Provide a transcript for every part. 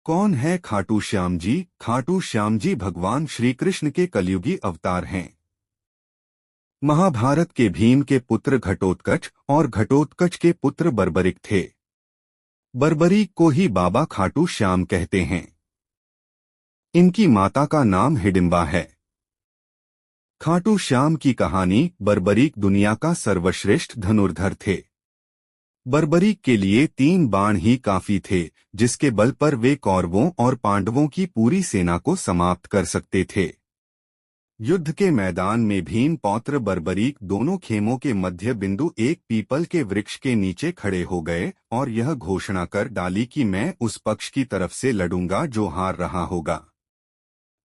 कौन है खाटू श्याम जी? खाटू श्याम जी भगवान श्री कृष्ण के कलयुगी अवतार हैं। महाभारत के भीम के पुत्र घटोत्कच और घटोत्कच के पुत्र बर्बरिक थे। बर्बरीक को ही बाबा खाटू श्याम कहते हैं। इनकी माता का नाम हिडिंबा है। खाटू श्याम की कहानी। बर्बरीक दुनिया का सर्वश्रेष्ठ धनुर्धर थे। बर्बरीक के लिए 3 बाण ही काफी थे, जिसके बल पर वे कौरवों और पांडवों की पूरी सेना को समाप्त कर सकते थे। युद्ध के मैदान में भीम पौत्र बर्बरीक दोनों खेमों के मध्य बिंदु एक पीपल के वृक्ष के नीचे खड़े हो गए और यह घोषणा कर डाली कि मैं उस पक्ष की तरफ से लड़ूंगा जो हार रहा होगा।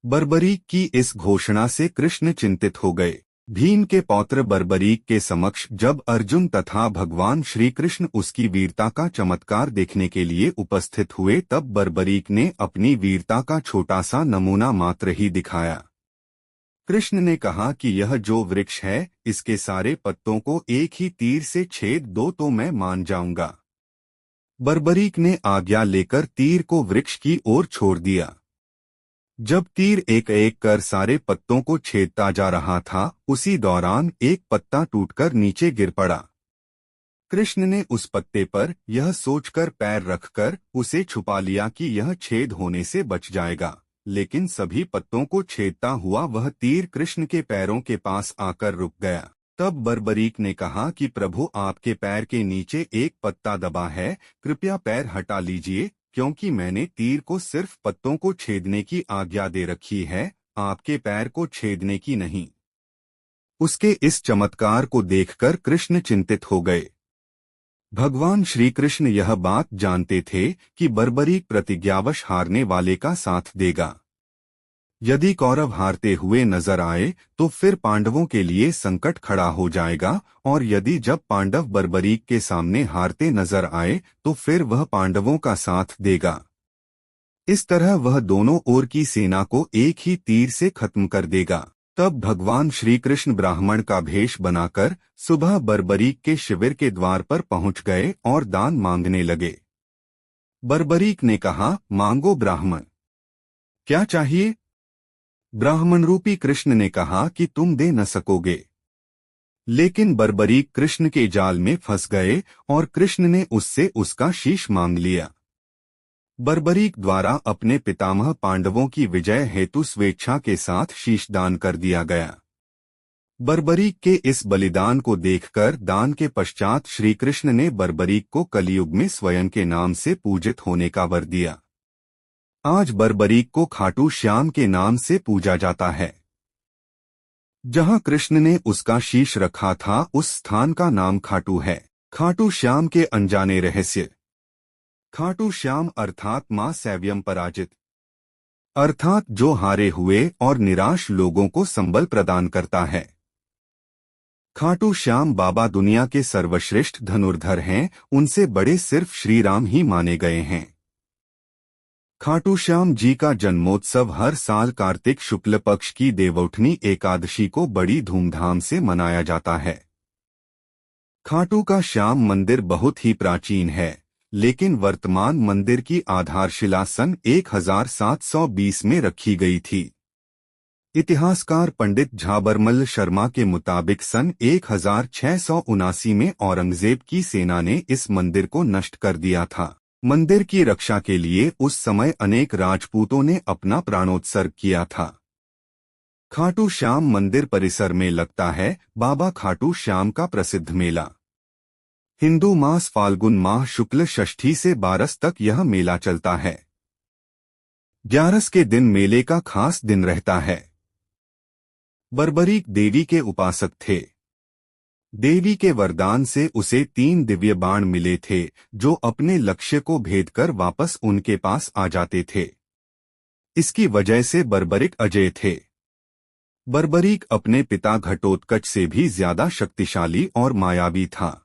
बर्बरीक की इस घोषणा से कृष्ण चिंतित हो गए। भीम के पौत्र बर्बरीक के समक्ष जब अर्जुन तथा भगवान श्री कृष्ण उसकी वीरता का चमत्कार देखने के लिए उपस्थित हुए, तब बर्बरीक ने अपनी वीरता का छोटा सा नमूना मात्र ही दिखाया। कृष्ण ने कहा कि यह जो वृक्ष है, इसके सारे पत्तों को एक ही तीर से छेद दो तो मैं मान जाऊंगा। बर्बरीक ने आज्ञा लेकर तीर को वृक्ष की ओर छोड़ दिया। जब तीर एक एक कर सारे पत्तों को छेदता जा रहा था, उसी दौरान एक पत्ता टूटकर नीचे गिर पड़ा। कृष्ण ने उस पत्ते पर यह सोचकर पैर रखकर उसे छुपा लिया कि यह छेद होने से बच जाएगा, लेकिन सभी पत्तों को छेदता हुआ वह तीर कृष्ण के पैरों के पास आकर रुक गया। तब बर्बरीक ने कहा कि प्रभु, आपके पैर के नीचे एक पत्ता दबा है, कृपया पैर हटा लीजिए, क्योंकि मैंने तीर को सिर्फ पत्तों को छेदने की आज्ञा दे रखी है, आपके पैर को छेदने की नहीं। उसके इस चमत्कार को देखकर कृष्ण चिंतित हो गए। भगवान श्री कृष्ण यह बात जानते थे कि बर्बरीक प्रतिज्ञावश हारने वाले का साथ देगा। यदि कौरव हारते हुए नजर आए तो फिर पांडवों के लिए संकट खड़ा हो जाएगा, और यदि जब पांडव बर्बरीक के सामने हारते नजर आए तो फिर वह पांडवों का साथ देगा। इस तरह वह दोनों ओर की सेना को एक ही तीर से खत्म कर देगा। तब भगवान श्री कृष्ण ब्राह्मण का भेष बनाकर सुबह बर्बरीक के शिविर के द्वार पर पहुंच गए और दान मांगने लगे। बर्बरीक ने कहा, मांगो ब्राह्मण, क्या चाहिए? ब्राह्मण रूपी कृष्ण ने कहा कि तुम दे न सकोगे। लेकिन बर्बरीक कृष्ण के जाल में फंस गए और कृष्ण ने उससे उसका शीश मांग लिया। बर्बरीक द्वारा अपने पितामह पांडवों की विजय हेतु स्वेच्छा के साथ शीशदान कर दिया गया। बर्बरीक के इस बलिदान को देखकर दान के पश्चात श्री कृष्ण ने बर्बरीक को कलियुग में स्वयं के नाम से पूजित होने का वर दिया। आज बर्बरीक को खाटू श्याम के नाम से पूजा जाता है। जहां कृष्ण ने उसका शीश रखा था, उस स्थान का नाम खाटू है। खाटू श्याम के अनजाने रहस्य। खाटू श्याम अर्थात मां सैव्यम पराजित, अर्थात जो हारे हुए और निराश लोगों को संबल प्रदान करता है। खाटू श्याम बाबा दुनिया के सर्वश्रेष्ठ धनुर्धर हैं, उनसे बड़े सिर्फ श्री राम ही माने गए हैं। खाटू श्याम जी का जन्मोत्सव हर साल कार्तिक शुक्ल पक्ष की देवउठनी एकादशी को बड़ी धूमधाम से मनाया जाता है। खाटू का श्याम मंदिर बहुत ही प्राचीन है, लेकिन वर्तमान मंदिर की आधारशिला सन 1720 में रखी गई थी। इतिहासकार पंडित झाबरमल शर्मा के मुताबिक सन 1679 में औरंगजेब की सेना ने इस मंदिर को नष्ट कर दिया था। मंदिर की रक्षा के लिए उस समय अनेक राजपूतों ने अपना प्राणोत्सर्ग किया था। खाटू श्याम मंदिर परिसर में लगता है बाबा खाटू श्याम का प्रसिद्ध मेला। हिंदू मास फाल्गुन माह शुक्ल षष्ठी से 12 तक यह मेला चलता है। 11 के दिन मेले का खास दिन रहता है। बर्बरीक देवी के उपासक थे। देवी के वरदान से उसे 3 दिव्य बाण मिले थे, जो अपने लक्ष्य को भेद कर वापस उनके पास आ जाते थे। इसकी वजह से बर्बरीक अजेय थे। बर्बरीक अपने पिता घटोत्कच से भी ज्यादा शक्तिशाली और मायावी था।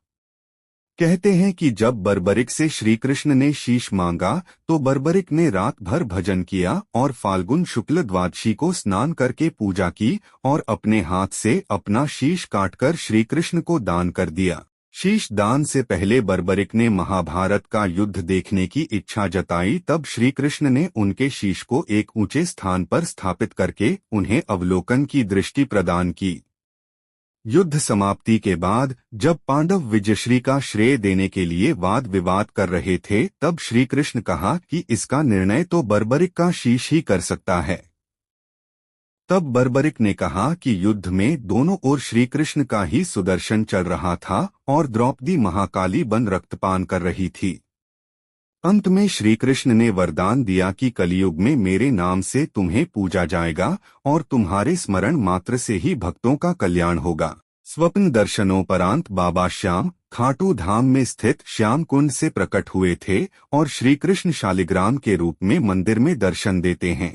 कहते हैं कि जब बर्बरीक से श्री कृष्ण ने शीश मांगा तो बर्बरीक ने रात भर भजन किया और फाल्गुन शुक्ल द्वादशी को स्नान करके पूजा की और अपने हाथ से अपना शीश काटकर श्री कृष्ण को दान कर दिया। शीश दान से पहले बर्बरिक ने महाभारत का युद्ध देखने की इच्छा जताई। तब श्री कृष्ण ने उनके शीश को एक ऊंचे स्थान पर स्थापित करके उन्हें अवलोकन की दृष्टि प्रदान की। युद्ध समाप्ति के बाद जब पांडव विजयश्री का श्रेय देने के लिए वाद विवाद कर रहे थे, तब श्री कृष्ण कहा कि इसका निर्णय तो बर्बरिक का शीश ही कर सकता है। तब बर्बरिक ने कहा कि युद्ध में दोनों ओर श्री कृष्ण का ही सुदर्शन चल रहा था और द्रौपदी महाकाली बन रक्तपान कर रही थी। अंत में श्री कृष्ण ने वरदान दिया कि कलियुग में मेरे नाम से तुम्हें पूजा जाएगा और तुम्हारे स्मरण मात्र से ही भक्तों का कल्याण होगा। स्वप्न दर्शनोपरांत बाबा श्याम खाटू धाम में स्थित श्याम कुंड से प्रकट हुए थे और श्री कृष्ण शालिग्राम के रूप में मंदिर में दर्शन देते हैं।